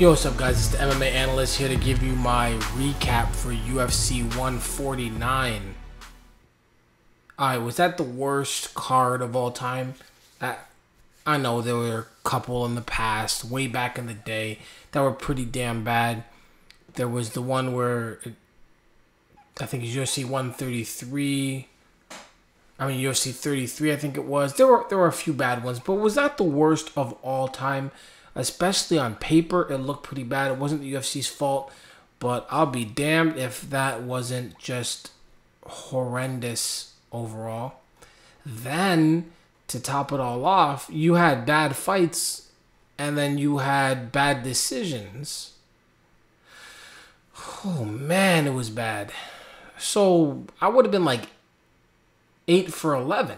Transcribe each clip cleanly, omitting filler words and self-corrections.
Yo, what's up guys, it's the MMA Analyst here to give you my recap for UFC 149. Alright, was that the worst card of all time? I know there were a couple in the past, way back in the day, that were pretty damn bad. There was the one where, I think it's UFC 133, UFC 33 I think it was. There were a few bad ones, but was that the worst of all time? Especially on paper, it looked pretty bad. It wasn't the UFC's fault, but I'll be damned if that wasn't just horrendous overall. Then, to top it all off, you had bad fights, and then you had bad decisions. Oh man, it was bad. So, I would have been like 8 for 11.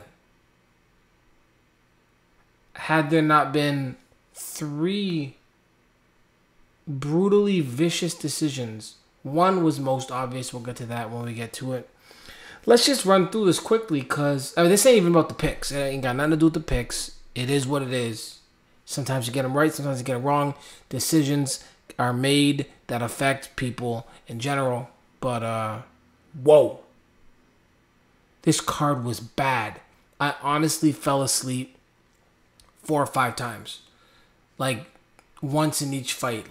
Had there not been 3 brutally vicious decisions. One was most obvious. We'll get to that when we get to it. Let's just run through this quickly because, this ain't even about the picks. It ain't got nothing to do with the picks. It is what it is. Sometimes you get them right, sometimes you get them wrong. Decisions are made that affect people in general. But, whoa. This card was bad. I honestly fell asleep 4 or 5 times. Like, once in each fight,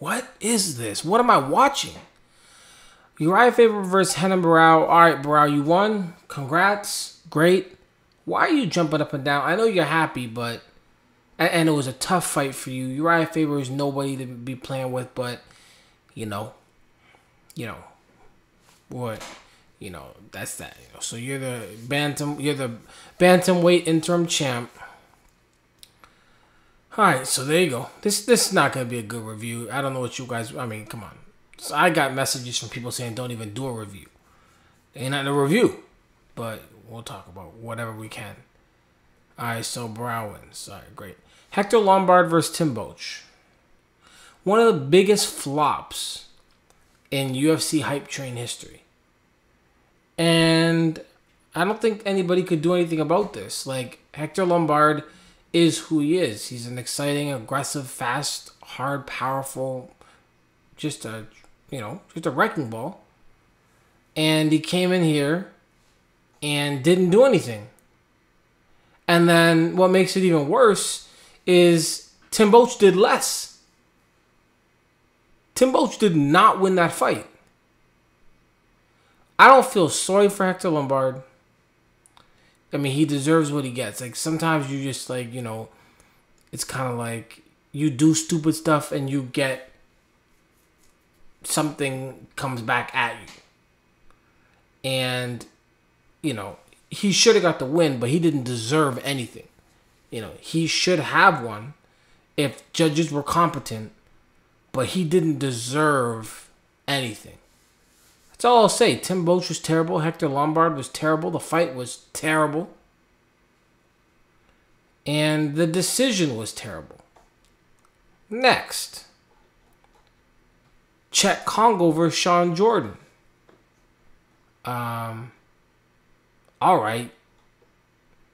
what is this? What am I watching? Urijah Faber versus Renan Barao. All right, Barao, you won. Congrats. Great. Why are you jumping up and down? I know you're happy, but... And it was a tough fight for you. Urijah Faber is nobody to be playing with, but, that's that. So you're the bantamweight interim champ. Alright, so there you go. This is not going to be a good review. I don't know what you guys... come on. So I got messages from people saying don't even do a review. Ain't not a review. But we'll talk about whatever we can. Alright, so Barao wins. Alright, great. Hector Lombard versus Tim Boetsch. One of the biggest flops in UFC hype train history. And I don't think anybody could do anything about this. Hector Lombard is who he is. He's an exciting, aggressive, fast, hard, powerful, just a wrecking ball. And he came in here and didn't do anything. And then what makes it even worse is Tim Boetsch did less. Tim Boetsch did not win that fight. I don't feel sorry for Hector Lombard. He deserves what he gets. Sometimes you just, it's kind of like you do stupid stuff and you get something comes back at you. And, he should have got the win, but he didn't deserve anything. He should have won if judges were competent, but he didn't deserve anything. That's all I'll say. Tim Boetsch was terrible. Hector Lombard was terrible. The fight was terrible. And the decision was terrible. Next. Cheick Kongo versus Shawn Jordan. Alright.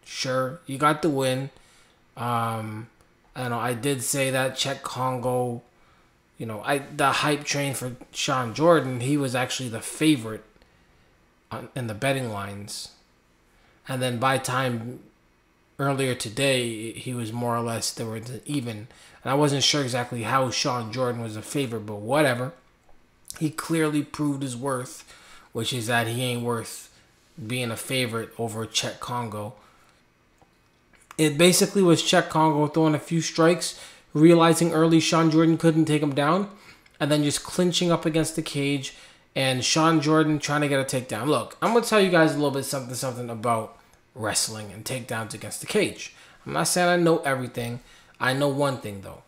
Sure. You got the win. I did say that Cheick Kongo... the hype train for Shawn Jordan, he was actually the favorite in the betting lines. And then by time earlier today, he was more or less, they were even. And I wasn't sure exactly how Shawn Jordan was a favorite, but whatever. He clearly proved his worth, which is that he ain't worth being a favorite over Cheick Kongo. It basically was Cheick Kongo throwing a few strikes, realizing early Shawn Jordan couldn't take him down, and then just clinching up against the cage, and Shawn Jordan trying to get a takedown. Look, I'm going to tell you guys a little bit something about wrestling and takedowns against the cage. I'm not saying I know everything. I know one thing, though.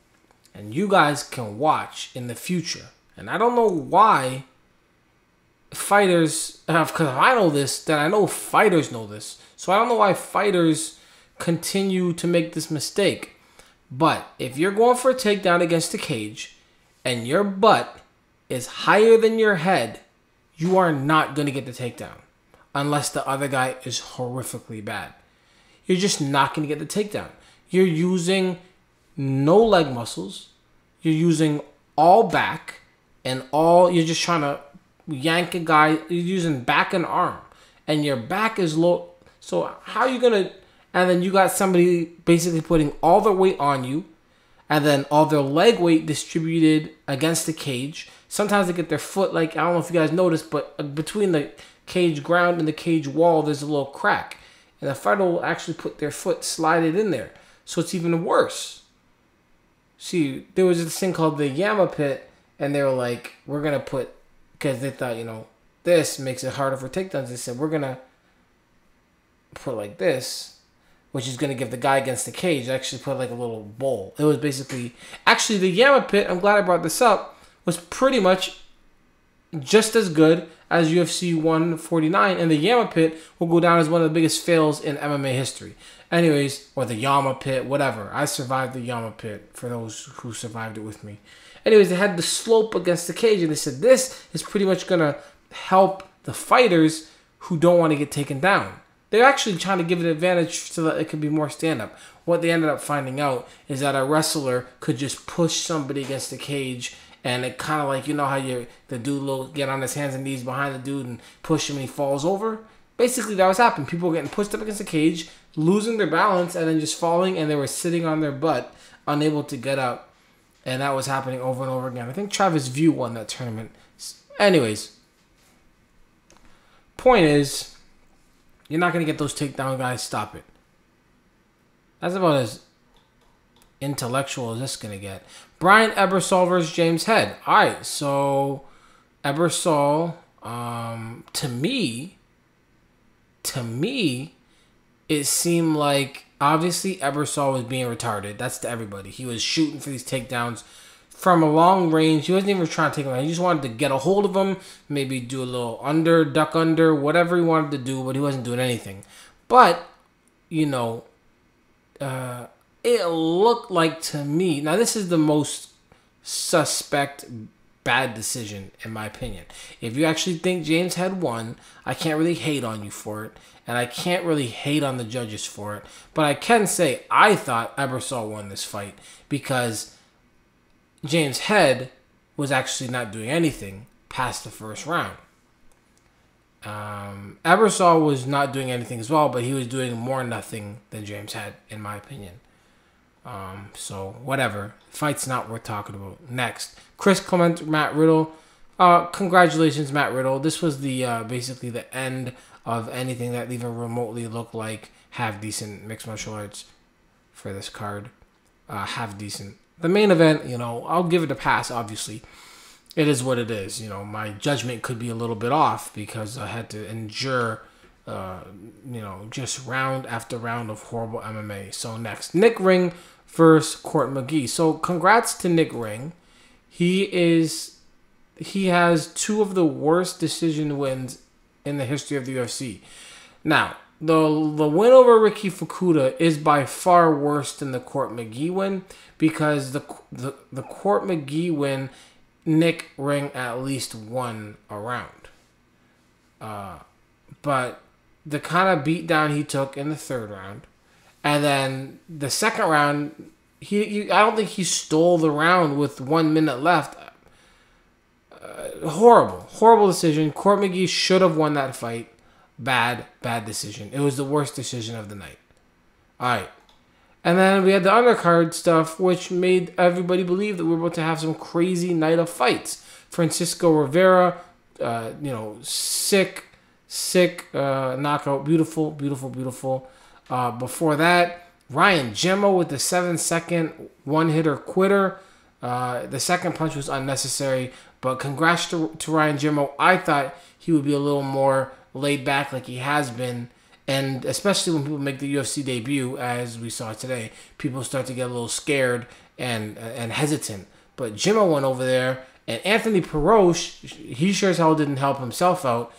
And you guys can watch in the future. And I don't know why fighters, because if I know this, then I know fighters know this. So I don't know why fighters continue to make this mistake. But if you're going for a takedown against the cage and your butt is higher than your head, you are not going to get the takedown unless the other guy is horrifically bad. You're just not going to get the takedown. You're using no leg muscles. You're using all back and you're just trying to yank a guy. You're using back and arm. And your back is low. So how are you going to... And then you got somebody basically putting all their weight on you. And then all their leg weight distributed against the cage. Sometimes they get their foot, like, I don't know if you guys noticed, but between the cage ground and the cage wall, there's a little crack. And the fighter will actually put their foot, slide it in there. So it's even worse. See, there was this thing called the Yama pit, and they were like, we're going to put, because they thought, this makes it harder for takedowns. They said, we're going to put like this, which is going to give the guy against the cage, actually put like a little bowl. It was basically, actually the Yama pit, I'm glad I brought this up, was pretty much just as good as UFC 149, and the Yama pit will go down as one of the biggest fails in MMA history. Anyways, or the Yama pit, whatever. I survived the Yama pit, for those who survived it with me. Anyways, they had the slope against the cage, and they said this is pretty much going to help the fighters who don't want to get taken down. They're actually trying to give it an advantage so that it could be more stand-up. What they ended up finding out is that a wrestler could just push somebody against the cage, and it kind of like, how the dude will get on his hands and knees behind the dude and push him and he falls over? Basically, that was happening. People were getting pushed up against the cage, losing their balance, and then just falling, and they were sitting on their butt, unable to get up. And that was happening over and over again. I think Travis View won that tournament. Anyways, point is, you're not going to get those takedown guys. Stop it. That's about as intellectual as this is going to get. Brian Ebersol versus James Head. All right, so Ebersol, to me, it seemed like obviously Ebersol was being retarded. That's to everybody. He was shooting for these takedowns from a long range. He wasn't even trying to take him out. He just wanted to get a hold of him, maybe do a little duck under, whatever he wanted to do, but he wasn't doing anything. But, it looked like to me, now this is the most suspect bad decision in my opinion. If you actually think James Head won, I can't really hate on you for it, and I can't really hate on the judges for it, but I can say I thought Ebersol won this fight because James Head was actually not doing anything past the first round. Ebersol was not doing anything as well, but he was doing more nothing than James Head, in my opinion. So whatever. Fight's not worth talking about. Next, Chris Clement, Matt Riddle. Congratulations, Matt Riddle. This was the basically the end of anything that even remotely looked like half decent mixed martial arts for this card. Half decent. The main event, I'll give it a pass. Obviously, it is what it is. My judgment could be a little bit off because I had to endure. Just round after round of horrible MMA. So next, Nick Ring versus Court McGee. So congrats to Nick Ring. He has two of the worst decision wins in the history of the UFC. Now, the win over Ricky Fukuda is by far worse than the Court McGee win because the Court McGee win, Nick Ring at least won a round. But the kind of beatdown he took in the third round, and then the second round, I don't think he stole the round with 1 minute left. Horrible decision. Court McGee should have won that fight. Bad decision. It was the worst decision of the night. All right. And then we had the undercard stuff, which made everybody believe that we were about to have some crazy night of fights. Francisco Rivera, sick knockout. Beautiful. Before that, Ryan Gemmo with the 7-second one-hitter quitter. The second punch was unnecessary, but congrats to Ryan Gemmo. I thought he would be a little more laid back like he has been, and especially when people make the UFC debut, as we saw today, people start to get a little scared and hesitant. But Gemmo went over there, and Anthony Perosh, he sure as hell didn't help himself out.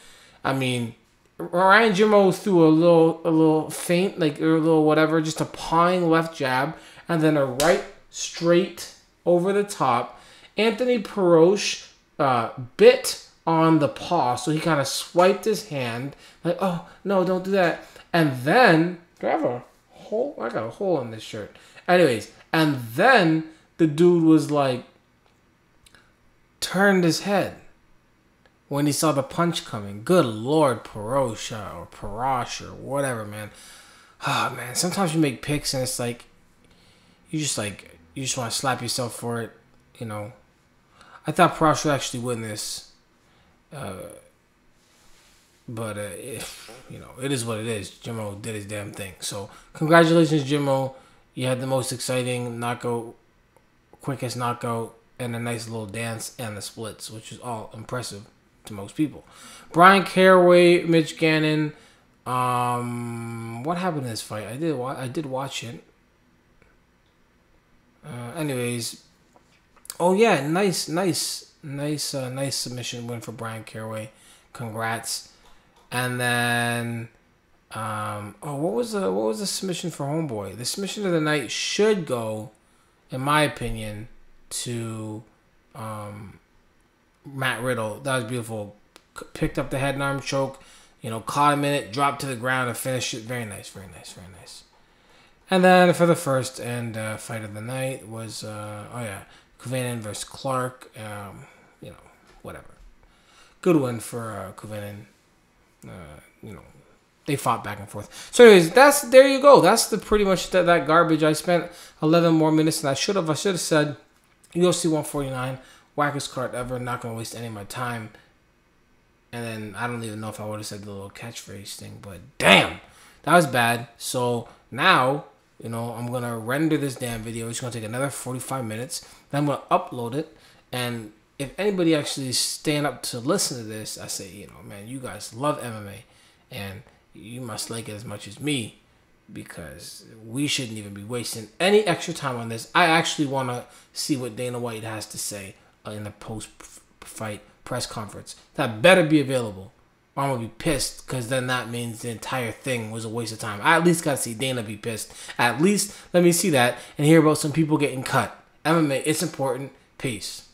I mean, Ryan Gemmo threw a little feint, like or a little whatever, just a pawing left jab, and then a right straight over the top. Anthony Perosh bit on the paw, so he kind of swiped his hand, like, oh no, don't do that. And then I got a hole in this shirt. Anyways, And then the dude was like, turned his head when he saw the punch coming. Good Lord, Parosha or Parash or whatever, man. Ah, man. Sometimes you make picks and it's like, you just want to slap yourself for it, you know. I thought Parash would actually win this. But, you know, it is what it is. Jimmo did his damn thing. So, congratulations, Jimmo. You had the most exciting knockout, quickest knockout, and a nice little dance and the splits, which is all impressive to most people. Brian Caraway, Mitch Gannon. What happened in this fight? I did watch it. Anyways. Oh, yeah. Nice submission win for Brian Caraway. Congrats. And then, what was the submission for Homeboy? The submission of the night should go, in my opinion, to Matt Riddle. That was beautiful. Picked up the head and arm choke, you know, caught him in it, dropped to the ground and finished it. Very nice, very nice, very nice. And then for the first and fight of the night was, Kuvanen versus Clark. You know, whatever. Good win for Kuvanen. You know, they fought back and forth. So anyways, there you go. That's the pretty much that garbage. I spent 11 more minutes than I should have. I should have said UFC 149, wackest card ever. Not going to waste any of my time. And then I don't even know if I would have said the little catchphrase thing. But damn, that was bad. So now, you know, I'm going to render this damn video. It's going to take another 45 minutes. Then I'm going to upload it. And if anybody actually is staying up to listen to this, I say, you know, man, you guys love MMA. And you must like it as much as me. Because we shouldn't even be wasting any extra time on this. I actually want to see what Dana White has to say in the post-fight press conference. That better be available. Or I'm going to be pissed, because then that means the entire thing was a waste of time. I at least got to see Dana be pissed. At least let me see that and hear about some people getting cut. MMA, it's important. Peace.